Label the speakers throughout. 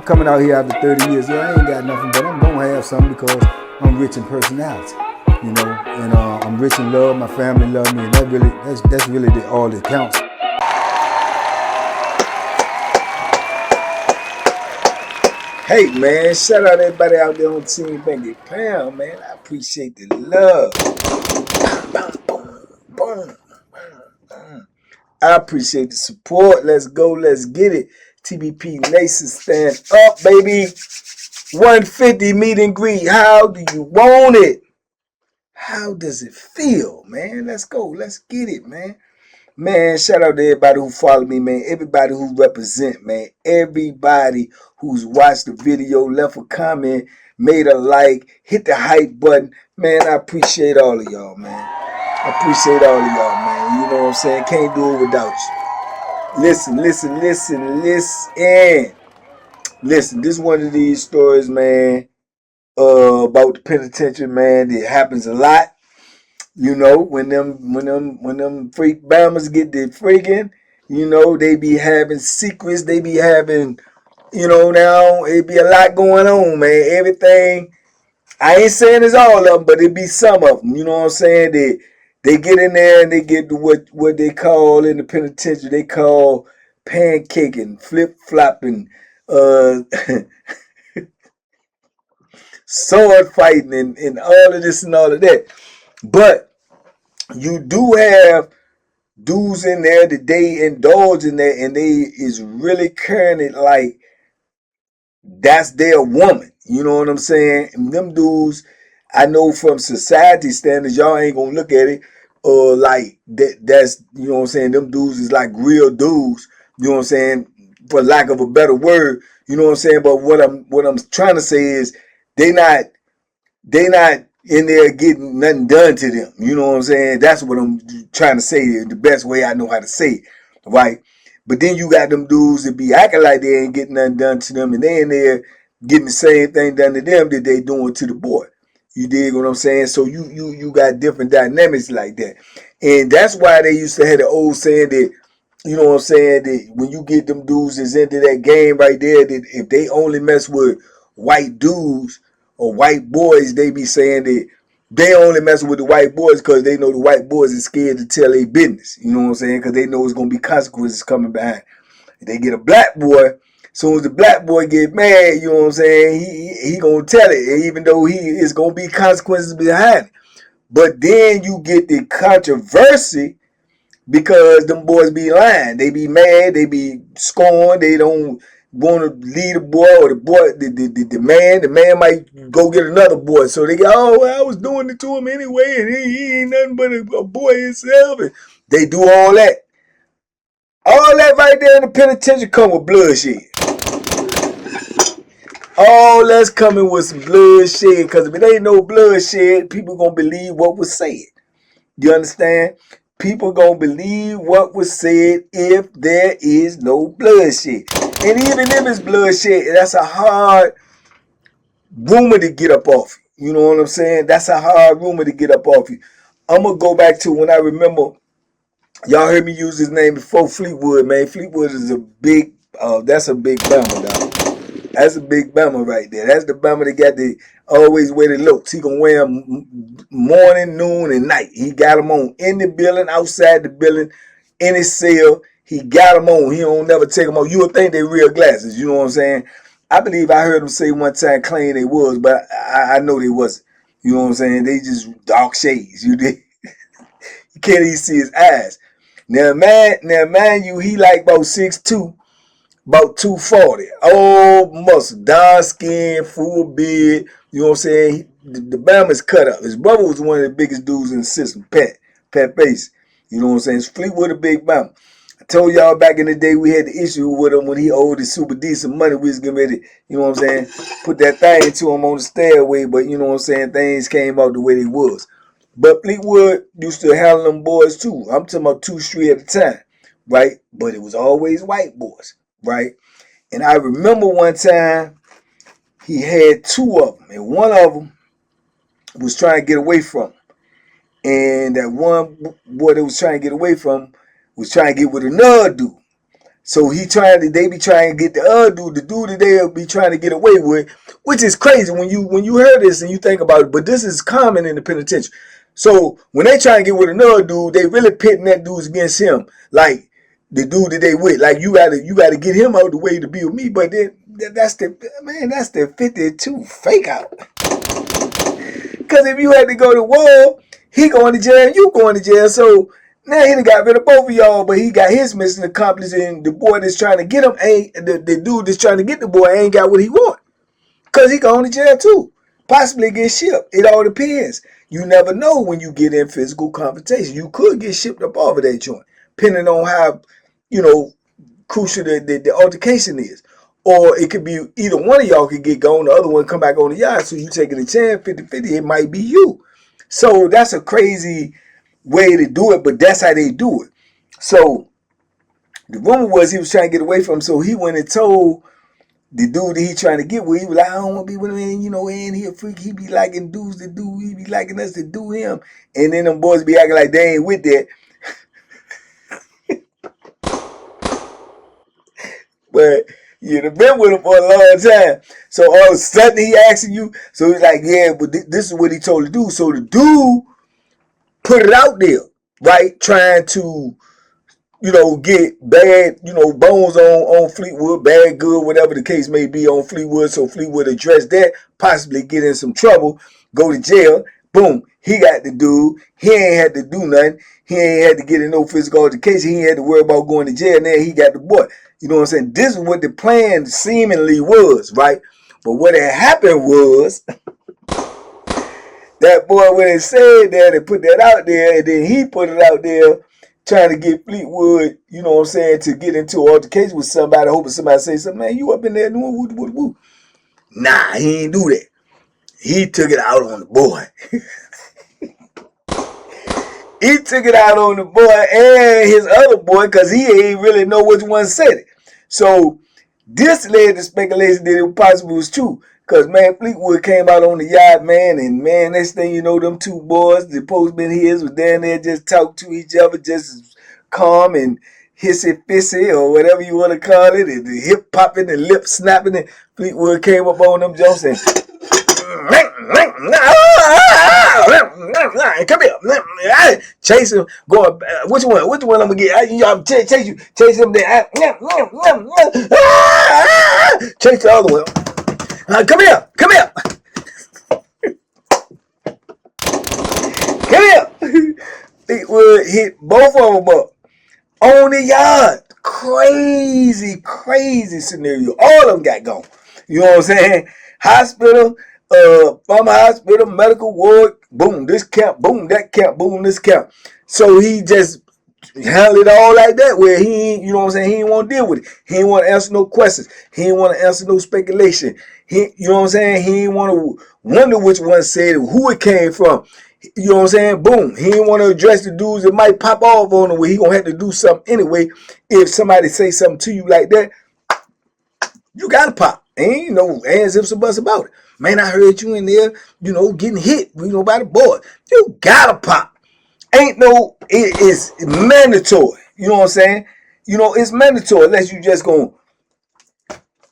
Speaker 1: coming out here after 30 years. Yeah, I ain't got nothing, but I'm gonna have something because I'm rich in personality, you know, and I'm rich in love. My family love me, and that's really all that counts. Hey man, shout out everybody out there on Team Banky Pound, man. I appreciate the love. I appreciate the support. Let's go, let's get it. TBP Nation, stand up, baby. 150 meet and greet. How do you want it? How does it feel, man? Let's go, let's get it, man. Man, shout out to everybody who follow me, man. Everybody who represent, man. Everybody who's watched the video, left a comment, made a like, hit the hype button. Man, I appreciate all of y'all, man. I appreciate all of y'all, man. You know what I'm saying? Can't do it without you. Listen. Listen, this is one of these stories, man, about the penitentiary, man. It happens a lot. You know, when them freak Bammers get the freaking, you know, they be having secrets, they be having, you know, now it be a lot going on, man. Everything, I ain't saying it's all of them, but it be some of them. You know what I'm saying? They get in there and they get to what they call in the penitentiary, they call pancaking, flip flopping, sword fighting, and all of this and all of that. But you do have dudes in there that they indulge in that, and they is really carrying it like that's their woman. You know what I'm saying? And them dudes, I know from society standards, y'all ain't gonna look at it like that's, you know what I'm saying, them dudes is like real dudes, you know what I'm saying, for lack of a better word, you know what I'm saying? But what I'm trying to say is they not in there getting nothing done to them. You know what I'm saying? That's what I'm trying to say, the best way I know how to say it, right? But then you got them dudes that be acting like they ain't getting nothing done to them, and they in there getting the same thing done to them that they doing to the boy. You dig what I'm saying? So you got different dynamics like that. And that's why they used to have the old saying that, you know what I'm saying, that when you get them dudes that's into that game right there, that if they only mess with white dudes or white boys, they be saying that they only mess with the white boys because they know the white boys is scared to tell their business. You know what I'm saying? Because they know it's going to be consequences coming behind. If they get a black boy, as soon as the black boy get mad, you know what I'm saying, he going to tell it, even though he is going to be consequences behind it. But then you get the controversy because them boys be lying. They be mad. They be scorned. They don't want to lead the boy, or the man might go get another boy. So they go, oh, well, I was doing it to him anyway, and he ain't nothing but a boy himself. And they do all that. All that right there in the penitentiary come with bloodshed. All that's coming with some bloodshed, because if it ain't no bloodshed, people gonna believe what was said. You understand? People gonna believe what was said if there is no bloodshed. And even if it's bloodshed, that's a hard rumor to get up off you. You know what I'm saying? That's a hard rumor to get up off you. I'm gonna go back to when I remember, y'all heard me use his name before, Fleetwood, man. Fleetwood is a big, that's a big Bama, dog. That's a big Bama right there. That's the Bama that got the always wear the looks. He gonna wear them morning, noon, and night. He got them on in the building, outside the building, in his cell. He got them on. He don't never take them off. You would think they real glasses. You know what I'm saying? I believe I heard him say one time, claim they was, but I know they wasn't. You know what I'm saying? They just dark shades. You can't even see his eyes. Now, man, he like about 6'2", about 240. Old muscle, dark skin, full beard. You know what I'm saying? The Bama's cut up. His brother was one of the biggest dudes in the system, Pat Bass. You know what I'm saying? It's Fleetwood a big Bama. I told y'all back in the day we had the issue with him when he owed his super decent money. We was getting ready, you know what I'm saying, put that thing to him on the stairway, but you know what I'm saying, things came out the way they was. But Fleetwood used to handle them boys too. I'm talking about 2 street at a time, right? But it was always white boys, right? And I remember one time he had 2 of them, and one of them was trying to get away from him. And that one boy that was trying to get away from him was trying to get with another dude. So they be trying to get the other dude, the dude that they'll be trying to get away with, which is crazy when you hear this and you think about it. But this is common in the penitentiary. So when they try to get with another dude, they really pitting that dude against him, like the dude that they with. Like you gotta get him out of the way to be with me. But then that's the 52 fake out. Because if you had to go to war, he going to jail, you going to jail. So now he done got rid of both of y'all, but he got his mission accomplished, and the boy that's trying to get him the dude that's trying to get the boy ain't got what he want. Because he going to jail too. Possibly get shipped. It all depends. You never know when you get in physical confrontation. You could get shipped up off of that joint, depending on how, crucial the altercation is. Or it could be either one of y'all could get gone, the other one come back on the yard. So you taking a chance, 50-50, it might be you. So that's a crazy way to do it, but that's how they do it. So the rumor was he was trying to get away from him, so he went and told the dude that he trying to get with. He was like, I don't want to be with him, and he a freak. He be liking dudes to do, he be liking us to do him. And then them boys be acting like they ain't with that. But you'd have been with him for a long time. So all of a sudden he asking you. So he's like, yeah, but this is what he told the dude. So the dude put it out there, right? Trying to, get bad, bones on Fleetwood, bad, good, whatever the case may be on Fleetwood. So Fleetwood addressed that, possibly get in some trouble, go to jail. Boom, he got the dude. He ain't had to do nothing. He ain't had to get in no physical altercation. He ain't had to worry about going to jail. Now he got the boy. You know what I'm saying? This is what the plan seemingly was, right? But what had happened was that boy, when they said that, they put that out there, and then he put it out there trying to get Fleetwood, to get into an altercation with somebody, hoping somebody say something. Man, you up in there doing woo. Nah, he ain't do that. He took it out on the boy. He took it out on the boy and his other boy because he ain't really know which one said it. So this led to speculation that it possibly was true. Because, man, Fleetwood came out on the yacht, man, and, man, next thing you know, them two boys, the postman his, was down there just talking to each other, just as calm and hissy-fissy or whatever you want to call it, and the hip popping and lip snapping, and Fleetwood came up on them jumps and come here, chase him. Going, which one? Which one I'm gonna get? I'm chase you, chase him. There, chase the other one. Come here, come here, come here. Fleetwood hit both of them up on the yard. Crazy, crazy scenario. All of them got gone. You know what I'm saying? Hospital. From a hospital, medical ward, boom, this camp, boom, that camp, boom, this camp. So he just handled it all like that, where he, you know what I'm saying, he didn't want to deal with it. He didn't want to answer no questions. He didn't want to answer no speculation. You know what I'm saying, he didn't want to wonder which one said it, who it came from. You know what I'm saying? Boom. He didn't want to address the dudes that might pop off on him, where he gonna have to do something anyway. If somebody say something to you like that, you gotta pop. Ain't no ands, ifs, or buts about it. Man, I heard you in there, getting hit, by the board. You gotta pop. Ain't no, it is mandatory. You know what I'm saying? It's mandatory unless you just gonna,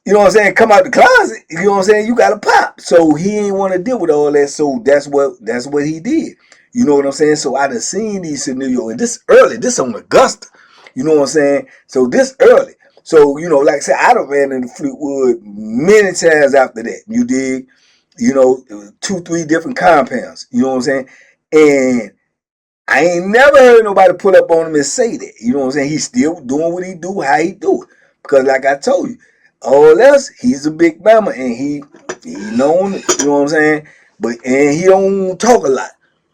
Speaker 1: come out the closet. You know what I'm saying? You gotta pop. So he ain't want to deal with all that. So that's what he did. You know what I'm saying? So I done seen these scenarios, and this early, this on Augusta. You know what I'm saying? So this early. So, like I said, I done ran into Fleetwood many times after that. You dig? 2-3 different compounds. You know what I'm saying? And I ain't never heard nobody pull up on him and say that. You know what I'm saying? He's still doing what he do, how he do it. Because like I told you, all else, he's a big mama and he known, you know what I'm saying? And he don't talk a lot.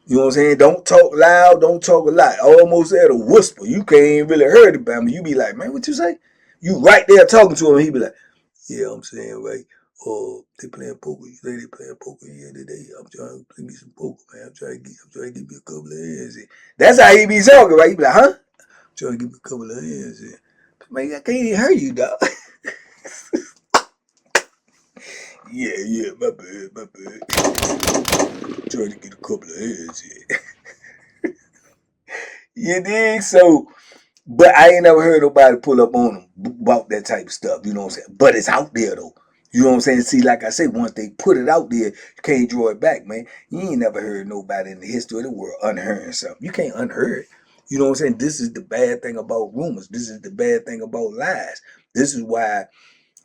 Speaker 1: You know what I'm saying? Don't talk loud, don't talk a lot. Almost at a whisper. You can't really hear the Bama. You be like, man, what you say? You right there talking to him. He be like, yeah, I'm saying, right. They playing poker. You say they playing poker here today. I'm trying to play me some poker, man. I'm trying to get me a couple of hands in. That's how he be talking, right? He be like, huh? I'm trying to get me a couple of hands in. Man, I can't even hear you, dog. Yeah, my bad. I'm trying to get a couple of hands in. You dig? So But I ain't never heard nobody pull up on them about that type of stuff. You know what I'm saying? But it's out there though. You know what I'm saying? See, like I said, once they put it out there, you can't draw it back, man. You ain't never heard nobody in the history of the world unhearing something. You can't unhear it. You know what I'm saying? This is the bad thing about rumors. This is the bad thing about lies. This is why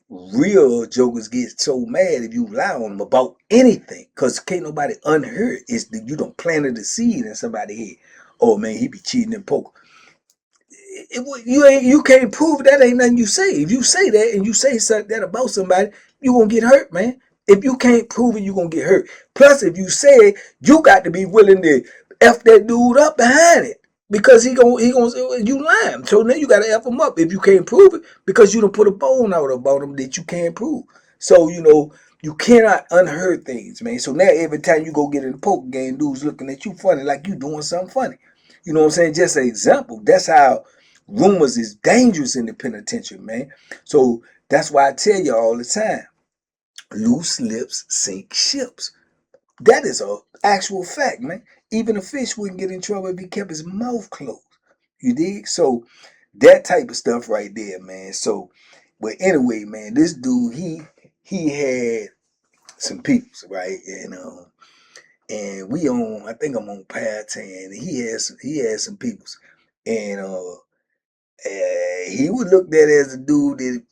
Speaker 1: real jokers get so mad if you lie on them about anything. Because can't nobody unhear it. It's that you done planted a seed in somebody's head. Oh, man, he be cheating in poker. You can't prove that ain't nothing you say. If you say that and you say something that about somebody, you gonna get hurt, man. If you can't prove it, you gonna get hurt. Plus, if you say it, you got to be willing to f that dude up behind it because he gonna you lying. So then you gotta f him up if you can't prove it because you don't put a bone out about him that you can't prove. So you cannot unheard things, man. So now every time you go get in a poker game, dude's looking at you funny like you doing something funny. You know what I'm saying? Just an example. That's how rumors is dangerous in the penitentiary, man. So that's why I tell you all the time, loose lips sink ships. That is a actual fact, man. Even a fish wouldn't get in trouble if he kept his mouth closed. You dig? So that type of stuff right there, man. So, but anyway, man, this dude, he had some peoples, right? And we on, I think I'm on Penitentiary. He had some peoples, and he was looked at as a dude that,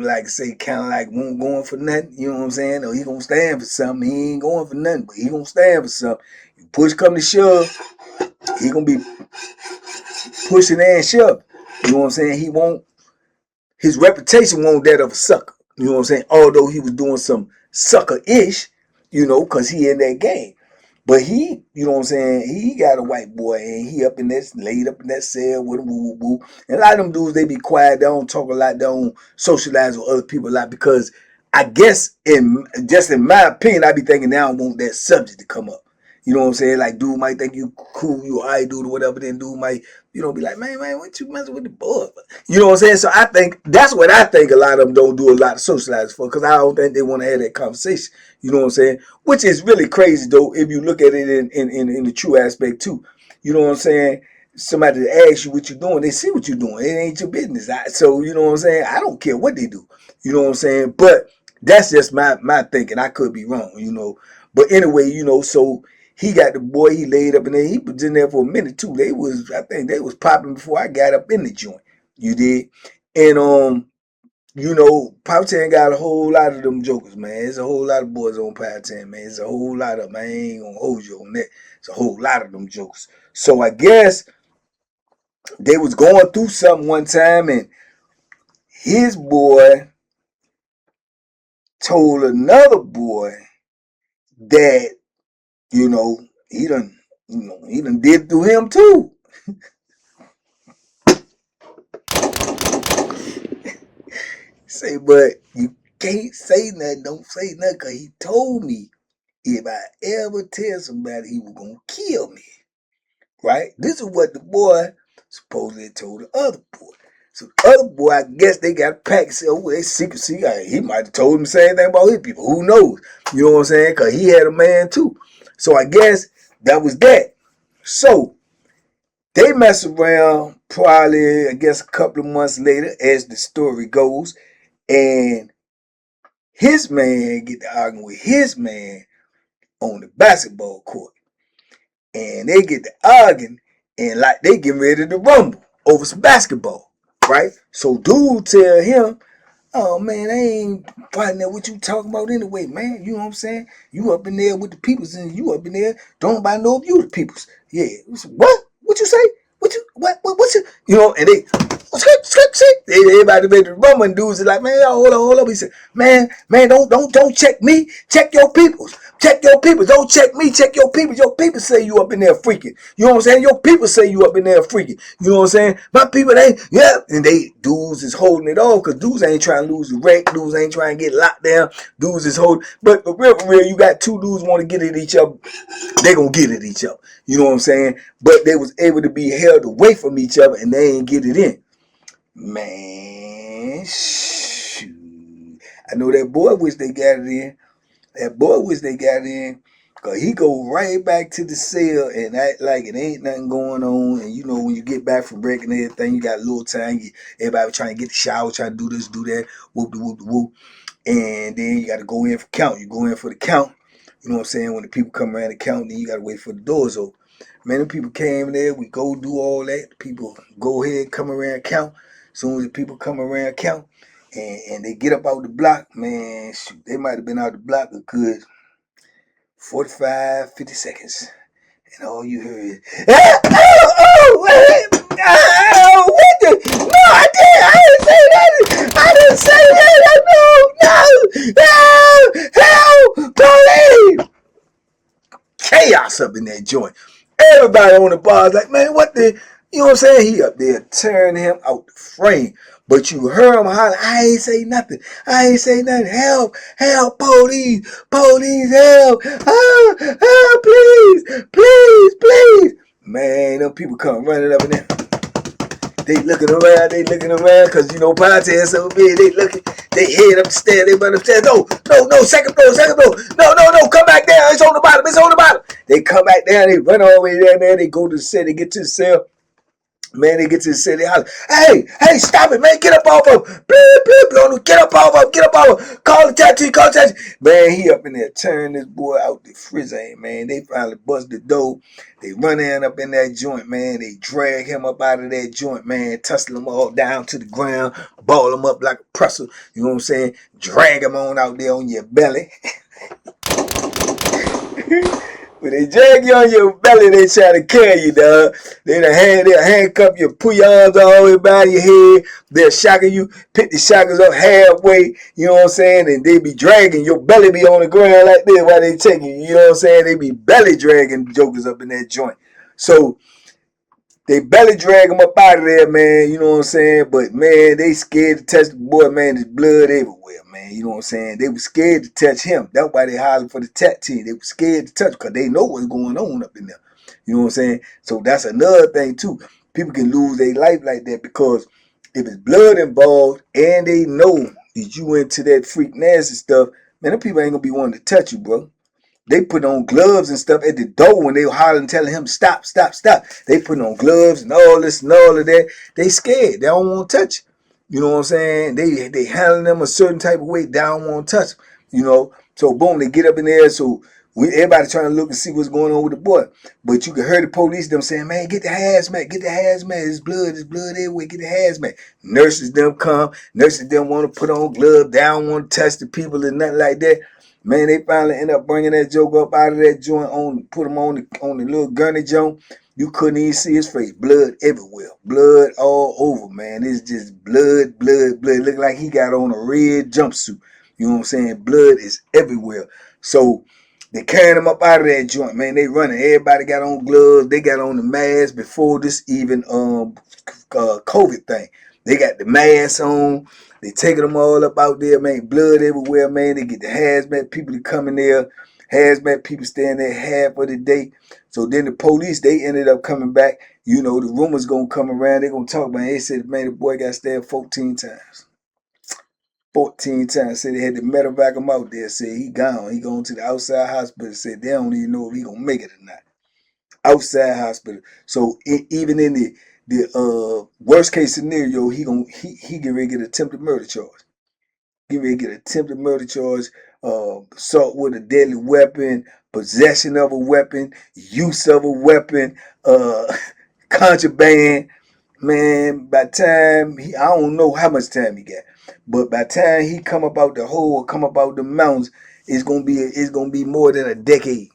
Speaker 1: like say, kind of like won't going for nothing, you know what I'm saying? Or he gonna stand for something. He ain't going for nothing, but he gonna stand for something. If push come to shove, he gonna be pushing and shoving. You know what I'm saying? His reputation won't that of a sucker. You know what I'm saying? Although he was doing some sucker-ish, cause he in that game. But he, you know what I'm saying, he got a white boy and he laid up in that cell with him, woo, woo, woo. And a lot of them dudes, they be quiet, they don't talk a lot, they don't socialize with other people a lot because I guess in my opinion, I be thinking they don't want that subject to come up. You know what I'm saying? Like, dude might think you cool, you alright, dude, or whatever. Then dude might, be like, man, what you messing with the boy? You know what I'm saying? So I think that's what I think a lot of them don't do a lot of socializing for because I don't think they want to have that conversation. You know what I'm saying? Which is really crazy though if you look at it in the true aspect too. You know what I'm saying? Somebody that asks you what you're doing, they see what you're doing. It ain't your business. So you know what I'm saying? I don't care what they do. You know what I'm saying? But that's just my thinking. I could be wrong. But anyway, so he got the boy, he laid up in there. He was in there for a minute too. I think they was popping before I got up in the joint. You did. And Powhatan got a whole lot of them jokers, man. There's a whole lot of boys on Powhatan, man. There's a whole lot of them. I ain't gonna hold you on that. It's a whole lot of them jokers. So I guess they was going through something one time, and his boy told another boy that, he done did through him too. Say, but you can't say nothing. Don't say nothing, cause he told me if I ever tell somebody he was gonna kill me. Right? This is what the boy supposedly told the other boy. So the other boy, I guess they got a pack. Say, oh, they secrecy. He might have told him the same thing about his people. Who knows? You know what I'm saying? Because he had a man too. So I guess that was that. So they mess around probably, I guess, a couple of months later, as the story goes, and his man get to arguing with his man on the basketball court. And they get to arguing and like they getting ready to rumble over some basketball, right? So dude tell him, oh man, I ain't fighting that what you talking about anyway, man. You know what I'm saying? You up in there with the peoples and you up in there, don't nobody know if you the peoples. Yeah. What? What you say? What's it? And they everybody made the rumble and dudes are like, man, hold up. He said, man, don't check me. Check your peoples. Check your people. Don't check me. Check your people. Your people say you up in there freaking. You know what I'm saying? Your people say you up in there freaking. You know what I'm saying? My people, yeah. And dudes is holding it off because dudes ain't trying to lose the wreck. Dudes ain't trying to get locked down. Dudes is holding. But for real, you got two dudes want to get at each other. They gonna get at each other. You know what I'm saying? But they was able to be held away from each other and they ain't get it in. Man, shoot. I know that boy wish they got it in. That boy wish they got in. Cause he go right back to the cell and act like it ain't nothing going on. And when you get back from break and everything. You got a little time. Everybody trying to get the shower, trying to do this, do that, whoop de whoop de whoop. And then you got to go in for count. You go in for the count. You know what I'm saying? When the people come around the count, then you got to wait for the doors open. Man, the people came there. We go do all that. The people go ahead, come around, count. As soon as the people come around, count. And they get up out the block, man, shoot, they might have been out the block a good 45, 50 seconds. And all you heard is, what the? No, I didn't say that. I didn't say that. No, police. Chaos up in that joint. Everybody on the bar is like, man, what the? You know what I'm saying? He up there tearing him out the frame. But you heard him holler, I ain't say nothing. I ain't say nothing. Help, help, police, police, help. Help, please, please, please. Man, them people come running up in there. They looking around, because, you know, Penitentiary so big, they looking, they head up the stairs, they run upstairs. No, second floor. No, come back down. It's on the bottom. They come back down, they run all the way down there, they go to the cell, they get to the cell. Man, they get to the city house. Hey, stop it, man. Get up off of him. Get up off of him. Call the taxi. Man, he up in there turning this boy out the frizzy, man. They finally bust the door. They run in up in that joint, man. They drag him up out of that joint, man. Tussle him all down to the ground. Ball him up like a presser. You know what I'm saying? Drag him on out there on your belly. When they drag you on your belly, they try to carry you, dog. They'll handcuff you, pull your arms all the way by your head. They'll shackle you, pick the shackles up halfway, you know what I'm saying? And they be dragging, your belly be on the ground like this while they take you, you know what I'm saying? They be belly dragging jokers up in that joint. So, they belly drag him up out of there, man. You know what I'm saying? But, man, they scared to touch the boy, man. There's blood everywhere, man. You know what I'm saying? They were scared to touch him. That's why they hollering for the tat team. They were scared to touch because they know what's going on up in there. You know what I'm saying? So that's another thing, too. People can lose their life like that because if it's blood involved and they know that you into that freak nasty stuff, man, them people ain't going to be wanting to touch you, bro. They put on gloves and stuff at the door when they were hollering, telling him, stop. They put on gloves and all this and all of that. They scared. They don't want to touch. You know what I'm saying? They handling them a certain type of way. They don't want to touch. You know? So, boom, they get up in there. So, everybody trying to look and see what's going on with the boy. But you can hear the police, them saying, man, get the hazmat. It's blood everywhere. Get the hazmat. Nurses, them come. Nurses, them want to put on gloves. They don't want to touch the people and nothing like that. Man, they finally end up bringing that joke up out of that joint, put him on the little gurney joint. You couldn't even see his face. Blood everywhere. Blood all over, man. It's just blood. Look like he got on a red jumpsuit. You know what I'm saying? Blood is everywhere. So they carrying him up out of that joint, man. They running. Everybody got on gloves. They got on the mask before this even COVID thing. They got the mask on. They taking them all up out there, man. Blood everywhere, man. They get the hazmat people to come in there. Hazmat people staying there half of the day. So then the police, they ended up coming back. You know, the rumors going to come around. They going to talk about it. They said, man, the boy got stabbed 14 times. 14 times. Said they had to medevac him out there. Said he gone. He going to the outside hospital. Said they don't even know if he going to make it or not. Outside hospital. So even in the worst case scenario, he get ready to get attempted murder charge. Get ready to get attempted murder charge, assault with a deadly weapon, possession of a weapon, use of a weapon, contraband. Man, by the time I don't know how much time he got, but by the time he come up out the hole, come up out the mountains, it's gonna be more than a decade.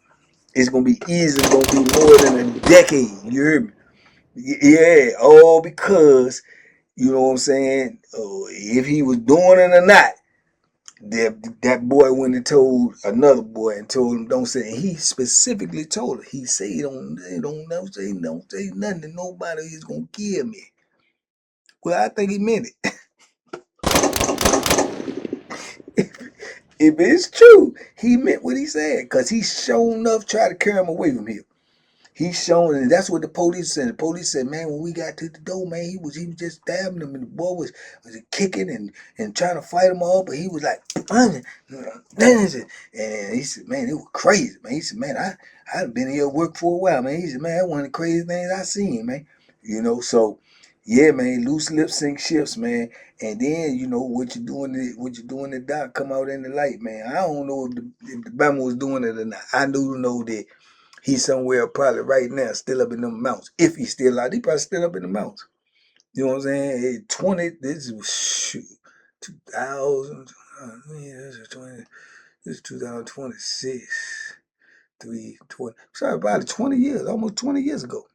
Speaker 1: It's gonna be easily gonna be more than a decade. You hear me? Yeah, all because you know what I'm saying. If he was doing it or not, that boy went and told another boy and told him don't say. And he specifically told her. He said don't say nothing to nobody. He's gonna kill me. Well, I think he meant it. If it's true, he meant what he said, because he sure enough tried to carry him away from here. He's showing, and that's what the police said. The police said, man, when we got to the door, man, he was just stabbing him, and the boy was kicking and trying to fight him all, but he was like, and he said, man, it was crazy, man. He said, man, I've been here at work for a while, man. He said, man, that's one of the crazy things I seen, man. You know, so yeah, man, loose lips sink ships, man. And then, you know, what you doing the doc come out in the light, man. I don't know if the Bama was doing it or not. I do know that he's somewhere probably right now, still up in them mountains. If he's still out, he probably still up in the mountains. You know what I'm saying? 20, this was shoot, 2000, this is 2026, 320. Sorry, about 20 years, almost 20 years ago.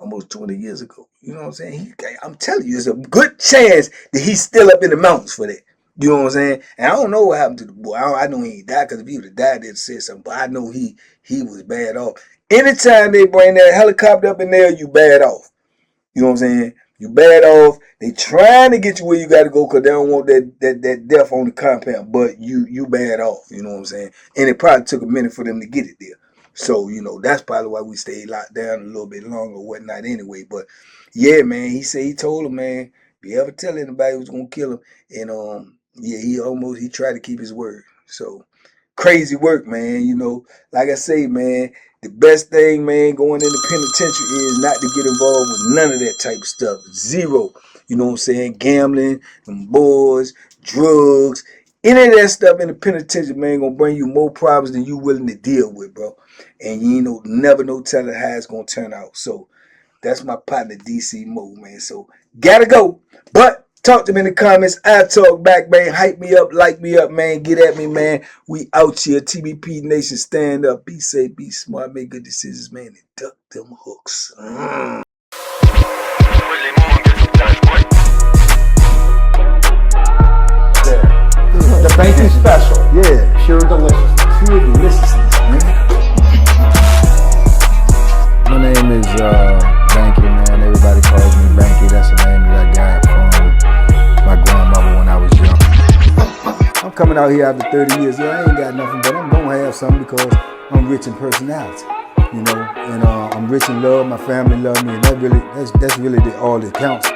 Speaker 1: Almost 20 years ago. You know what I'm saying? I'm telling you, there's a good chance that he's still up in the mountains for that. You know what I'm saying? And I don't know what happened to the boy. I know he ain't died, because if he would have died, they'd say something. But I know he was bad off. Anytime they bring that helicopter up in there, you bad off. You know what I'm saying? You bad off. They trying to get you where you got to go because they don't want that death on the compound. But you bad off. You know what I'm saying? And it probably took a minute for them to get it there. So, you know, that's probably why we stayed locked down a little bit longer or whatnot anyway. But, yeah, man, he told him, man, if you ever tell anybody who's going to kill him. And, yeah, he tried to keep his word. So, crazy work, man. You know, like I say, man, the best thing, man, going in the penitentiary is not to get involved with none of that type of stuff. Zero. You know what I'm saying? Gambling, them boys, drugs, any of that stuff in the penitentiary, man, gonna bring you more problems than you willing to deal with, bro. And you know, never know telling how it's gonna turn out. So that's my partner, DC Mo, man. So gotta go. But talk to me in the comments. I talk back, man. Hype me up, like me up, man. Get at me, man. We out here. TBP Nation, stand up. Be safe, be smart, make good decisions, man. And duck them hooks.
Speaker 2: The banking special.
Speaker 1: Yeah.
Speaker 2: Pure deliciousness.
Speaker 1: Pure deliciousness, man.
Speaker 3: My name is Banky, man. Everybody calls me Banky. That's the name that I got from my grandmother when I was young. I'm coming out here after 30 years. Yeah, I ain't got nothing, but I'm gonna have something because I'm rich in personality, you know, and I'm rich in love. My family love me, and that's really all that counts.